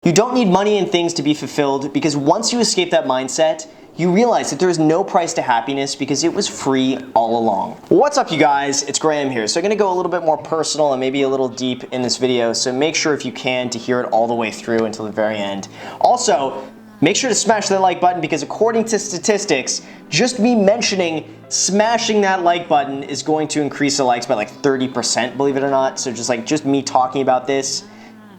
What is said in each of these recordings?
You don't need money and things to be fulfilled because once you escape that mindset, you realize that there is no price to happiness because it was free all along. What's up, you guys? It's Graham here. So I'm gonna go a little bit more personal and maybe a little deep in this video, so make sure if you can to hear it all the way through until the very end. Also, make sure to smash that like button because according to statistics, just me mentioning smashing that like button is going to increase the likes by like 30%, believe it or not. So just me talking about this,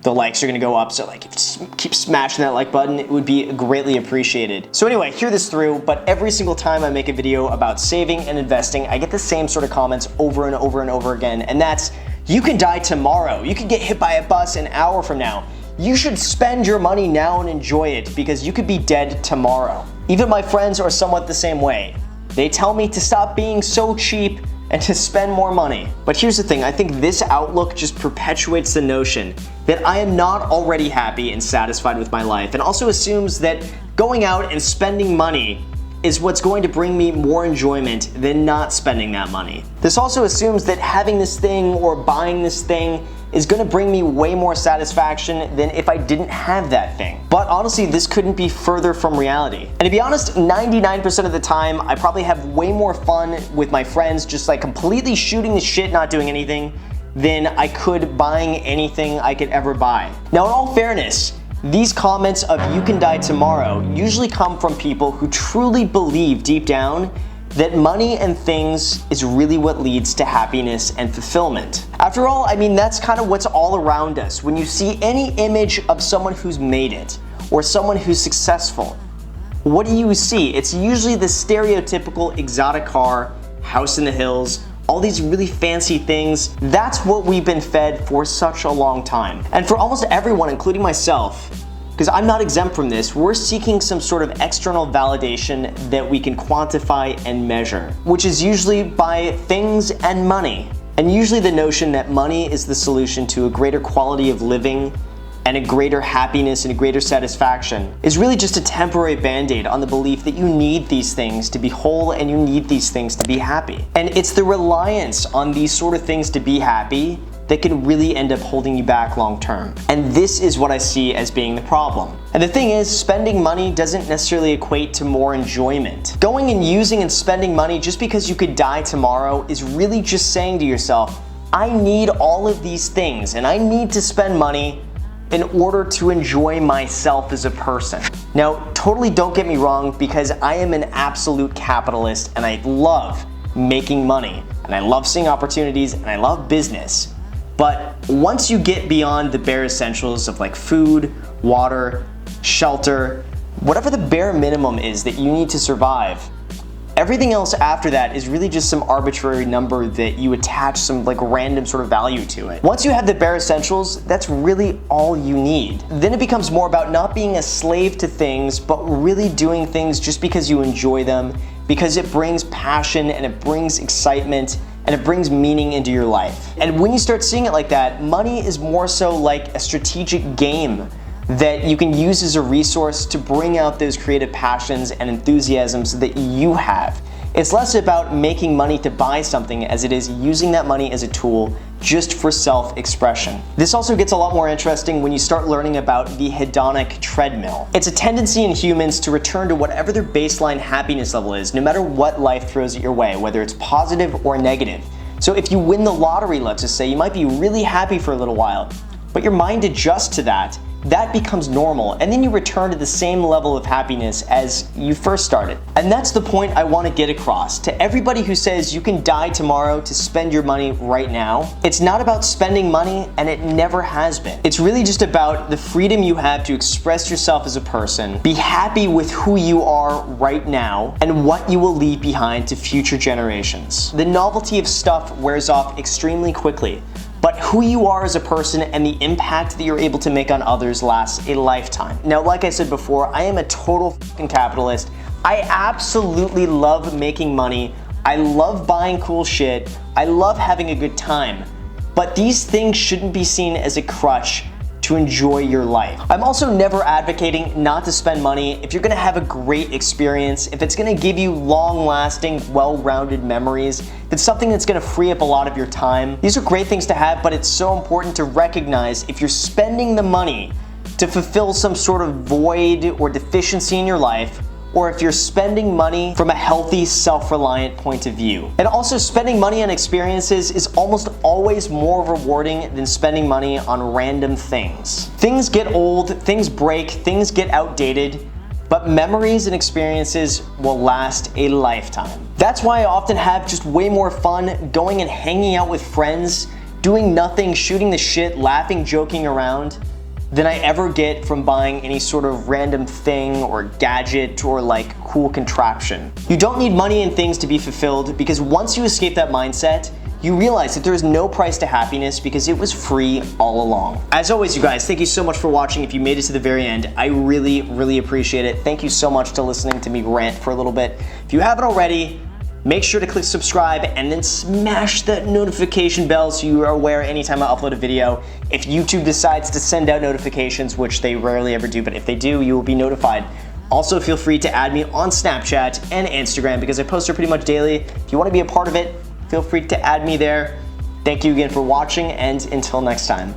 the likes are gonna go up, so like if you keep smashing that like button, it would be greatly appreciated. So anyway, hear this through, but every single time I make a video about saving and investing, I get the same sort of comments over and over and over again, and that's, you can die tomorrow, you could get hit by a bus an hour from now, you should spend your money now and enjoy it because you could be dead tomorrow. Even my friends are somewhat the same way. They tell me to stop being so cheap and to spend more money. But here's the thing, I think this outlook just perpetuates the notion that I am not already happy and satisfied with my life, and also assumes that going out and spending money is what's going to bring me more enjoyment than not spending that money. This also assumes that having this thing or buying this thing is gonna bring me way more satisfaction than if I didn't have that thing. But honestly, this couldn't be further from reality. And to be honest, 99% of the time, I probably have way more fun with my friends just like completely shooting the shit, not doing anything, than I could buying anything I could ever buy. Now, in all fairness, these comments of "you can die tomorrow" usually come from people who truly believe deep down that money and things is really what leads to happiness and fulfillment. After all, I mean, that's kind of what's all around us. When you see any image of someone who's made it or someone who's successful, what do you see? It's usually the stereotypical exotic car, house in the hills, all these really fancy things. That's what we've been fed for such a long time. And for almost everyone, including myself, because I'm not exempt from this, we're seeking some sort of external validation that we can quantify and measure, which is usually by things and money. And usually the notion that money is the solution to a greater quality of living and a greater happiness and a greater satisfaction is really just a temporary band-aid on the belief that you need these things to be whole and you need these things to be happy. And it's the reliance on these sort of things to be happy that can really end up holding you back long term. And this is what I see as being the problem. And the thing is, spending money doesn't necessarily equate to more enjoyment. Going and using and spending money just because you could die tomorrow is really just saying to yourself, I need all of these things and I need to spend money in order to enjoy myself as a person. Now, totally don't get me wrong, because I am an absolute capitalist and I love making money and I love seeing opportunities and I love business. But once you get beyond the bare essentials of like food, water, shelter, whatever the bare minimum is that you need to survive, everything else after that is really just some arbitrary number that you attach some like random sort of value to it. Once you have the bare essentials, that's really all you need. Then it becomes more about not being a slave to things, but really doing things just because you enjoy them, because it brings passion and it brings excitement and it brings meaning into your life. And when you start seeing it like that, money is more so like a strategic game that you can use as a resource to bring out those creative passions and enthusiasms that you have. It's less about making money to buy something as it is using that money as a tool just for self-expression. This also gets a lot more interesting when you start learning about the hedonic treadmill. It's a tendency in humans to return to whatever their baseline happiness level is, no matter what life throws at your way, whether it's positive or negative. So if you win the lottery, let's just say, you might be really happy for a little while, but your mind adjusts to that becomes normal, and then you return to the same level of happiness as you first started. And that's the point I want to get across to everybody who says you can die tomorrow to spend your money right now. It's not about spending money, and it never has been. It's really just about the freedom you have to express yourself as a person, be happy with who you are right now, and what you will leave behind to future generations. The novelty of stuff wears off extremely quickly, but who you are as a person and the impact that you're able to make on others lasts a lifetime. Now, like I said before, I am a total fucking capitalist. I absolutely love making money. I love buying cool shit. I love having a good time. But these things shouldn't be seen as a crutch to enjoy your life. I'm also never advocating not to spend money if you're gonna have a great experience, if it's gonna give you long-lasting, well-rounded memories, if it's something that's gonna free up a lot of your time. These are great things to have, but it's so important to recognize if you're spending the money to fulfill some sort of void or deficiency in your life, or if you're spending money from a healthy, self-reliant point of view. And also, spending money on experiences is almost always more rewarding than spending money on random things. Things get old, things break, things get outdated, but memories and experiences will last a lifetime. That's why I often have just way more fun going and hanging out with friends, doing nothing, shooting the shit, laughing, joking around, than I ever get from buying any sort of random thing or gadget or like cool contraption. You don't need money and things to be fulfilled, because once you escape that mindset, you realize that there is no price to happiness because it was free all along. As always, you guys, thank you so much for watching. If you made it to the very end, I really, really appreciate it. Thank you so much for listening to me rant for a little bit. If you haven't already, make sure to click subscribe and then smash that notification bell so you are aware anytime I upload a video. If YouTube decides to send out notifications, which they rarely ever do, but if they do, you will be notified. Also, feel free to add me on Snapchat and Instagram because I post there pretty much daily. If you want to be a part of it, feel free to add me there. Thank you again for watching, and until next time.